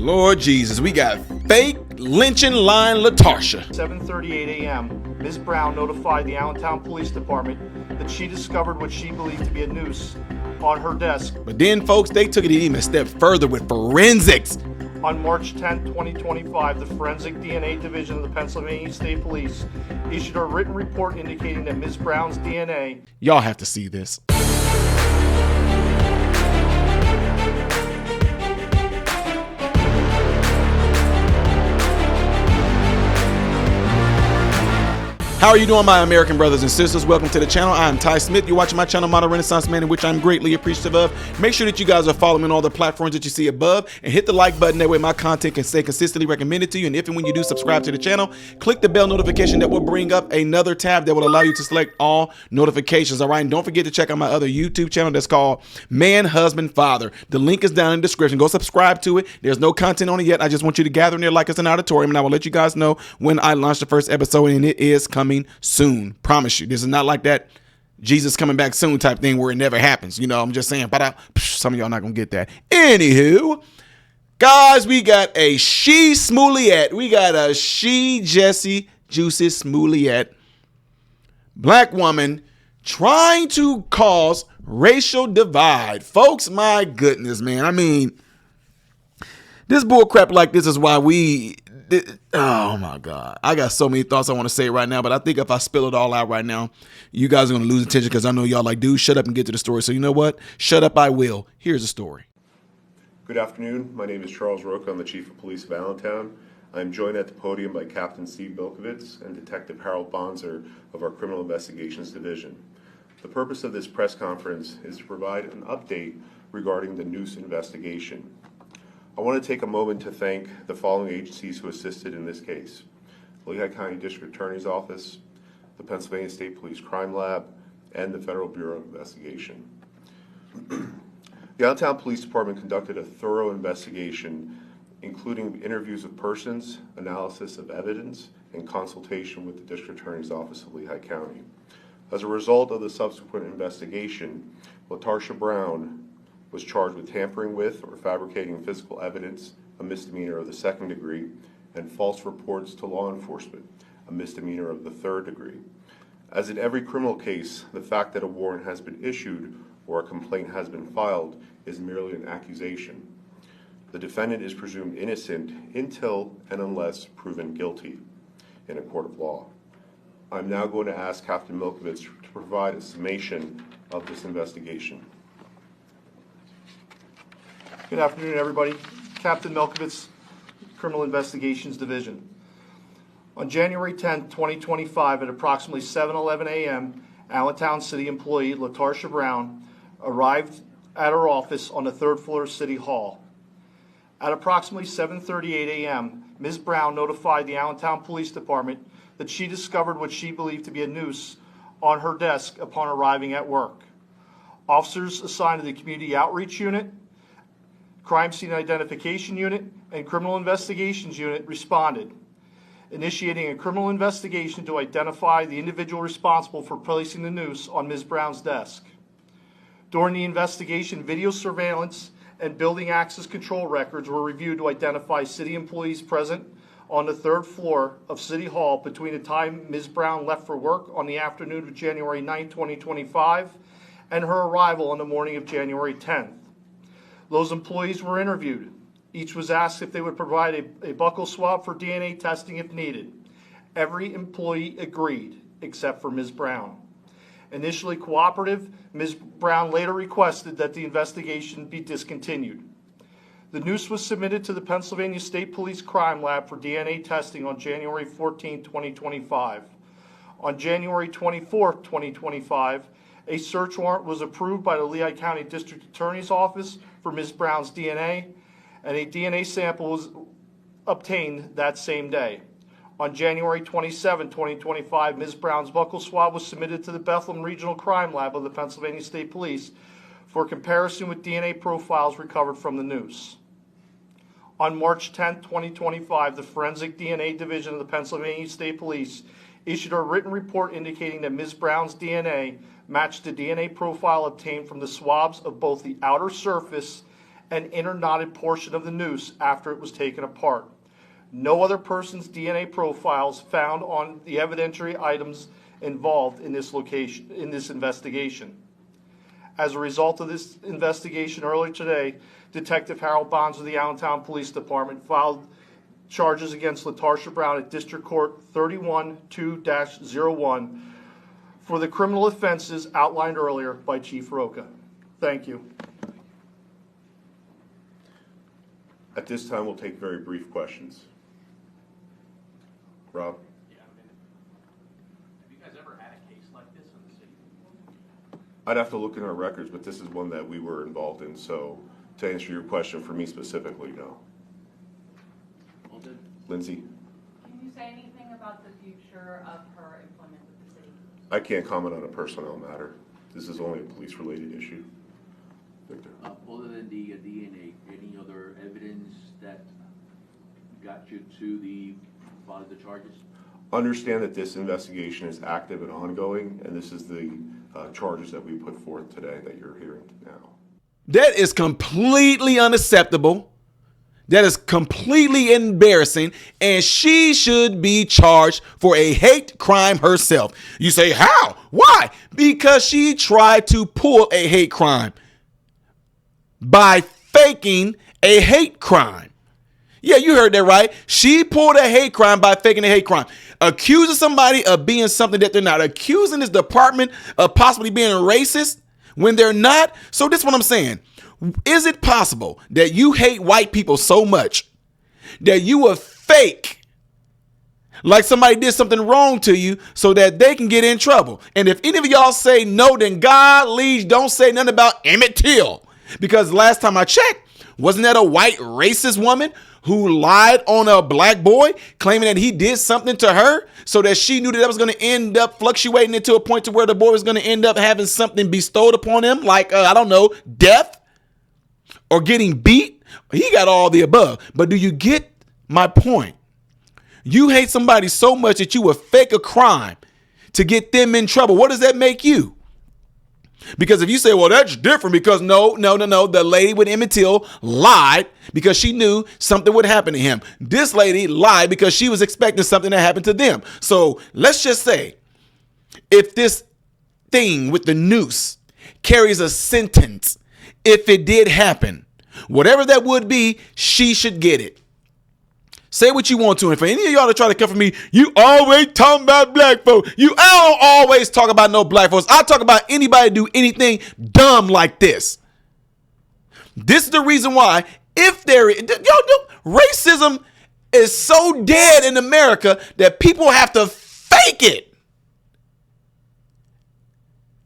Lord Jesus, we got fake lynching line LaTarsha. 7:38 a.m., Ms. Brown notified the Allentown Police Department that she discovered what she believed to be a noose on her desk. But then, folks, they took it even a step further with forensics. On March 10, 2025, the Forensic DNA Division of the Pennsylvania State Police issued a written report indicating that Ms. Brown's DNA... Y'all have to see this. How are you doing, my American brothers and sisters? Welcome to the channel. I'm Ty Smith. You're watching my channel, Modern Renaissance Man, in which I'm greatly appreciative of. Make sure that you guys are following me on all the platforms that you see above, and hit the like button. That way my content can stay consistently recommended to you. And if and when you do subscribe to the channel, click the bell notification that will bring up another tab that will allow you to select all notifications. All right, and don't forget to check out my other YouTube channel that's called Man, Husband, Father. The link is down in the description. Go subscribe to it. There's no content on it yet. I just want you to gather in there like it's an auditorium, and I will let you guys know when I launch the first episode, and it is coming soon. Promise you. This is not like that Jesus coming back soon type thing where it never happens. You know, I'm just saying, but some of y'all not gonna get that. Anywho, guys, we got a she Smollett. We got a she Jessie Juicy Smollett. Black woman trying to cause racial divide. Folks, my goodness, man. I mean, this bull crap like this is why oh my God. I got so many thoughts I want to say right now, but I think if I spill it all out right now, you guys are going to lose attention because I know y'all like, dude, shut up and get to the story. So you know what? Shut up, I will. Here's the story. Good afternoon. My name is Charles Roca. I'm the Chief of Police of Allentown. I'm joined at the podium by Captain Steve Bilkovitz and Detective Harold Bonzer of our Criminal Investigations Division. The purpose of this press conference is to provide an update regarding the noose investigation. I want to take a moment to thank the following agencies who assisted in this case: Lehigh County District Attorney's Office, the Pennsylvania State Police Crime Lab, and the Federal Bureau of Investigation. The Allentown Police Department conducted a thorough investigation, including interviews with persons, analysis of evidence, and consultation with the District Attorney's Office of Lehigh County. As a result of the subsequent investigation, LaTarsha Brown was charged with tampering with or fabricating physical evidence, a misdemeanor of the second degree, and false reports to law enforcement, a misdemeanor of the third degree. As in every criminal case, the fact that a warrant has been issued or a complaint has been filed is merely an accusation. The defendant is presumed innocent until and unless proven guilty in a court of law. I'm now going to ask Captain Bilkovitz to provide a summation of this investigation. Good afternoon, everybody. Captain Bilkovitz, Criminal Investigations Division. On January 10, 2025, at approximately 7:11 a.m., Allentown City employee LaTarsha Brown arrived at her office on the third floor of City Hall. At approximately 7:38 a.m., Ms. Brown notified the Allentown Police Department that she discovered what she believed to be a noose on her desk upon arriving at work. Officers assigned to the Community Outreach Unit, Crime Scene Identification Unit, and Criminal Investigations Unit responded, initiating a criminal investigation to identify the individual responsible for placing the noose on Ms. Brown's desk. During the investigation, video surveillance and building access control records were reviewed to identify city employees present on the third floor of City Hall between the time Ms. Brown left for work on the afternoon of January 9, 2025, and her arrival on the morning of January 10th. Those employees were interviewed. Each was asked if they would provide a buccal swab for DNA testing if needed. Every employee agreed, except for Ms. Brown. Initially cooperative, Ms. Brown later requested that the investigation be discontinued. The noose was submitted to the Pennsylvania State Police Crime Lab for DNA testing on January 14, 2025. On January 24, 2025, a search warrant was approved by the Lehigh County District Attorney's Office for Ms. Brown's DNA, and a DNA sample was obtained that same day. On January 27, 2025, Ms. Brown's buccal swab was submitted to the Bethlehem Regional Crime Lab of the Pennsylvania State Police for comparison with DNA profiles recovered from the noose. On March 10, 2025, the Forensic DNA Division of the Pennsylvania State Police issued a written report indicating that Ms. Brown's DNA matched the DNA profile obtained from the swabs of both the outer surface and inner knotted portion of the noose after it was taken apart. No other person's DNA profiles found on the evidentiary items involved in this investigation. As a result of this investigation earlier today, Detective Harold Bonds of the Allentown Police Department filed charges against LaTarsha Brown at District Court 31-2-01 for the criminal offenses outlined earlier by Chief Roca. Thank you. At this time, we'll take very brief questions. Rob? Yeah, have you guys ever had a case like this in the city? I'd have to look in our records, but this is one that we were involved in, so to answer your question for me specifically, no. Lindsay? Can you say anything about the future of her employment with the city? I can't comment on a personnel matter. This is only a police-related issue. Victor? Other than the DNA, any other evidence that got you to file the charges? Understand that this investigation is active and ongoing, and this is the charges that we put forth today that you're hearing now. That is completely unacceptable. That is completely embarrassing, and she should be charged for a hate crime herself. You say, how? Why? Because she tried to pull a hate crime by faking a hate crime. Yeah, you heard that right. She pulled a hate crime by faking a hate crime. Accusing somebody of being something that they're not. Accusing this department of possibly being racist when they're not. So this is what I'm saying. Is it possible that you hate white people so much that you will fake like somebody did something wrong to you so that they can get in trouble? And if any of y'all say no, then God leads, don't say nothing about Emmett Till. Because last time I checked, wasn't that a white racist woman who lied on a black boy claiming that he did something to her so that she knew that was going to end up fluctuating into a point to where the boy was going to end up having something bestowed upon him, like, I don't know, death? Or getting beat? He got all the above. But do you get my point? You hate somebody so much that you will fake a crime to get them in trouble. What does that make you? Because if you say, well, that's different because no. The lady with Emmett Till lied because she knew something would happen to him. This lady lied because she was expecting something to happen to them. So let's just say if this thing with the noose carries a sentence, if it did happen, whatever that would be, she should get it. Say what you want to. And for any of y'all to try to come for me, you always talking about black folks. I don't always talk about no black folks. I talk about anybody do anything dumb like this. This is the reason why, if racism is so dead in America that people have to fake it.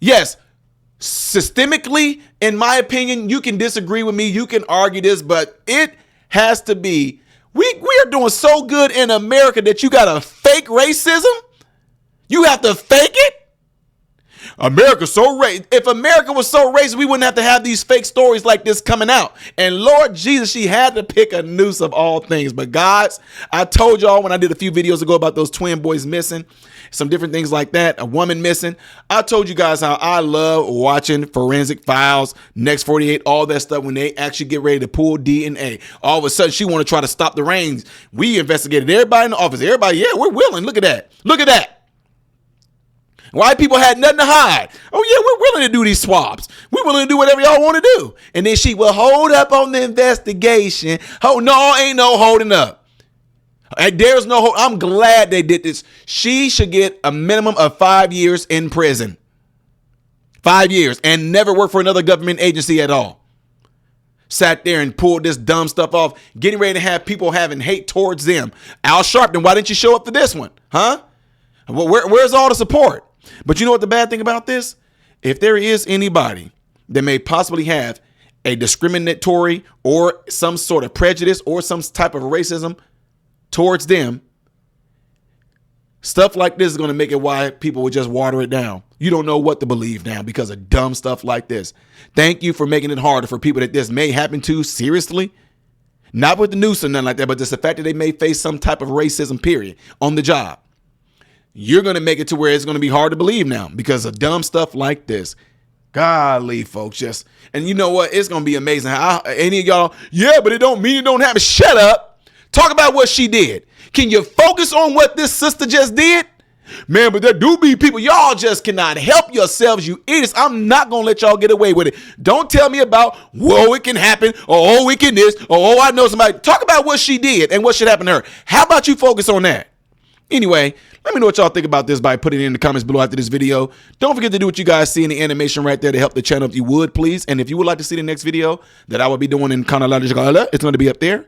Yes, systemically, in my opinion, you can disagree with me. You can argue this, but it has to be. We are doing so good in America that you got to fake racism. You have to fake it. America's so racist. If America was so racist, we wouldn't have to have these fake stories like this coming out. And Lord Jesus, she had to pick a noose of all things. But guys, I told y'all when I did a few videos ago about those twin boys missing, some different things like that, a woman missing. I told you guys how I love watching Forensic Files, Next 48, all that stuff when they actually get ready to pull DNA. All of a sudden, she want to try to stop the rains. We investigated everybody in the office. Everybody, yeah, we're willing. Look at that. Look at that. White people had nothing to hide. Oh, yeah, we're willing to do these swabs. We're willing to do whatever y'all want to do. And then she will hold up on the investigation. Oh, no, ain't no holding up. There's no hold. I'm glad they did this. She should get a minimum of 5 years in prison. 5 years and never work for another government agency at all. Sat there and pulled this dumb stuff off, getting ready to have people having hate towards them. Al Sharpton, why didn't you show up for this one? Huh? Where's all the support? But you know what the bad thing about this? If there is anybody that may possibly have a discriminatory or some sort of prejudice or some type of racism towards them, stuff like this is going to make it why people would just water it down. You don't know what to believe now because of dumb stuff like this. Thank you for making it harder for people that this may happen to seriously. Not with the noose or nothing like that, but just the fact that they may face some type of racism, period, on the job. You're going to make it to where it's going to be hard to believe now because of dumb stuff like this. Golly, folks, just, and you know what? It's going to be amazing how any of y'all, yeah, but it don't mean it don't happen. Shut up. Talk about what she did. Can you focus on what this sister just did? Man, but there do be people, y'all just cannot help yourselves, you idiots. I'm not going to let y'all get away with it. Don't tell me about, whoa, it can happen, or oh, it can this, or oh, I know somebody. Talk about what she did and what should happen to her. How about you focus on that? Anyway, let me know what y'all think about this by putting it in the comments below after this video. Don't forget to do what you guys see in the animation right there to help the channel if you would, please. And if you would like to see the next video that I will be doing in chronological order, it's going to be up there.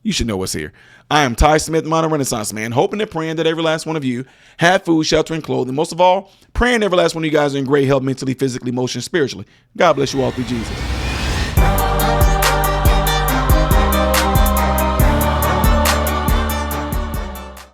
You should know what's here. I am Ty Smith, Modern Renaissance Man, hoping and praying that every last one of you have food, shelter, and clothing. Most of all, praying every last one of you guys are in great health mentally, physically, emotionally, spiritually. God bless you all through Jesus.